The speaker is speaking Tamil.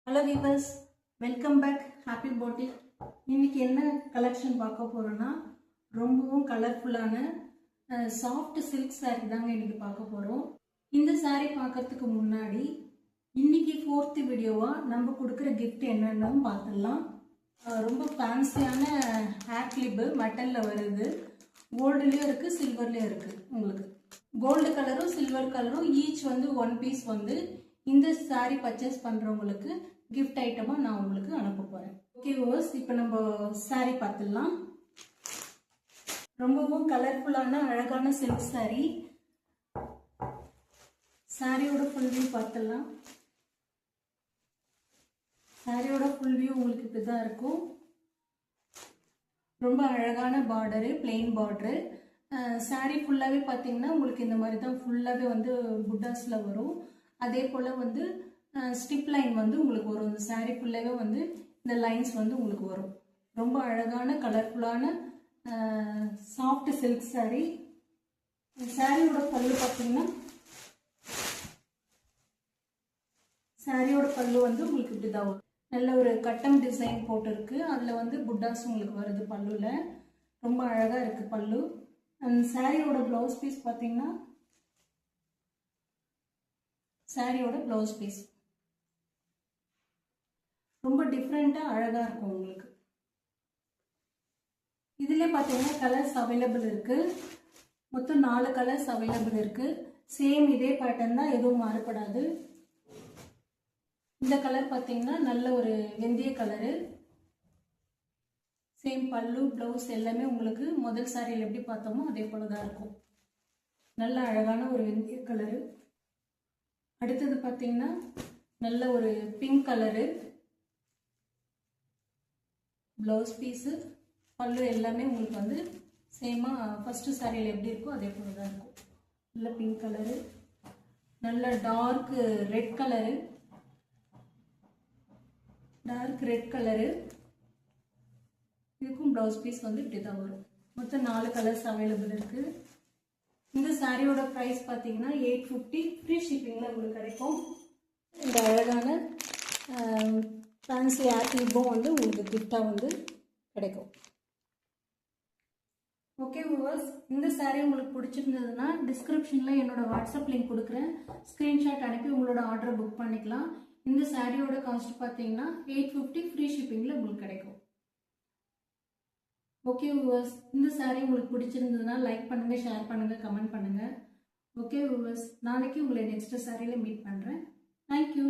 Hello viewers, welcome back. Happy Boutique. இன்னைக்கு என்ன கலெக்ஷன் பார்க்க போறோம்னா ரொம்பவும் கலர்ஃபுல்லான சாஃப்ட் சில்க் saree தாங்க இன்னைக்கு பார்க்க போறோம். இந்த saree பார்க்கிறதுக்கு முன்னாடி இன்னைக்கு 4th வீடியோவா நம்ம கொடுக்கிற gift என்னன்னு பார்த்துடலாம். ரொம்ப ஃபேன்சியான ஹேர் கிளிப் மெட்டல்ல வருது. கோல்ட்லயும் இருக்கு, சில்வர்லயும் இருக்கு. உங்களுக்கு கோல்டு கலரும் சில்வர் கலரும் ஈச் வந்து ஒன் பீஸ் வந்து இந்த saree பர்ச்சேஸ் பண்றவங்களுக்கு gift ஐட்டமா நான் உங்களுக்கு அனுப்ப போறேன். ஓகே வியூவர்ஸ், இப்போ நம்ம saree பார்த்துடலாம். ரொம்பவும் கலர்ஃபுல்லான அழகான சில்க் saree. சாரியோட ஃபுல் வியூ பார்த்துடலாம். சாரியோட ஃபுல் வியூ உங்களுக்கு இப்படிதான் இருக்கும். ரொம்ப அழகான பார்டரு, பிளெயின் பார்டரு. சாரி ஃபுல்லாகவே பார்த்தீங்கன்னா உங்களுக்கு இந்த மாதிரி தான் ஃபுல்லாகவே வந்து புட்டாஸில் வரும். அதே போல் வந்து ஸ்டிப் லைன் வந்து உங்களுக்கு வரும். இந்த சாரி ஃபுல்லாகவே வந்து இந்த லைன்ஸ் வந்து உங்களுக்கு வரும். ரொம்ப அழகான கலர்ஃபுல்லான சாஃப்ட் சில்க் சாரி. சாரியோட பல்லு பார்த்தீங்கன்னா சாரியோட பல்லு வந்து உங்களுக்கு இப்படி தான் வரும். நல்ல ஒரு கட்டம் டிசைன் போட்டிருக்கு. அதில் வந்து புட்டாஸ் உங்களுக்கு வருது பல்லுல. ரொம்ப அழகாக இருக்குது பல்லு. சாரியோட ப்ளவுஸ் பீஸ் பார்த்தீங்கன்னா சாரியோட ப்ளவுஸ் பீஸ் ரொம்ப டிஃப்ரெண்ட்டாக அழகாக இருக்கும் உங்களுக்கு. இதில் பார்த்தீங்கன்னா கலர்ஸ் அவைலபிள் இருக்குது. மொத்தம் 4 கலர்ஸ் அவைலபிள் இருக்குது. சேம் இதே பேட்டர்ன் தான், எதுவும் மாறுபடாது. இந்த கலர் பார்த்தீங்கன்னா நல்ல ஒரு வெந்தய கலரு. சேம் பல்லு ப்ளவுஸ் எல்லாமே உங்களுக்கு முதல் சாரியில் எப்படி பார்த்தோமோ அதே போல தான் இருக்கும். நல்ல அழகான ஒரு வெந்தய கலரு. அடுத்தது பார்த்தீங்கன்னா நல்ல ஒரு பிங்க் கலரு. ப்ளவுஸ் பீஸு பல்லு எல்லாமே உங்களுக்கு வந்து சேமாக ஃபஸ்ட்டு சாரியில் எப்படி இருக்கோ அதே போல தான் இருக்கும். நல்ல பிங்க் கலரு, நல்ல dark red colour, dark red colour. இதுக்கும் ப்ளவுஸ் பீஸ் வந்து இப்படி தான் வரும். மொத்தம் 4 கலர்ஸ் அவைலபிள் இருக்குது. இந்த சாரியோட ப்ரைஸ் பார்த்தீங்கன்னா 850. ஃப்ரீ ஷிப்பிங்கில் உங்களுக்கு கிடைக்கும். இந்த அழகான ஃபேன்சி ஹேர் கிளிப்பும் வந்து உங்களுக்கு கிஃப்டாக வந்து கிடைக்கும். ஓகே வியூவர்ஸ், இந்த சாரீ உங்களுக்கு பிடிச்சிருந்ததுன்னா டிஸ்கிரிப்ஷனில் என்னோட வாட்ஸ்அப் லிங்க் கொடுக்குறேன். ஸ்க்ரீன்ஷாட் அனுப்பி உங்களோட ஆர்டரை புக் பண்ணிக்கலாம். இந்த சாரியோட காஸ்ட் பார்த்தீங்கன்னா 850. ஃப்ரீ ஷிப்பிங்கில் உங்களுக்கு கிடைக்கும். ஓகே வியூவர்ஸ், இந்த சாரீ உங்களுக்கு பிடிச்சிருந்ததுன்னா லைக் பண்ணுங்கள், ஷேர் பண்ணுங்கள், கமெண்ட் பண்ணுங்கள். ஓகே வியூவர்ஸ், நாளைக்கு உங்களை நெக்ஸ்ட் சாரியில் மீட் பண்ணுறேன். தேங்க்யூ.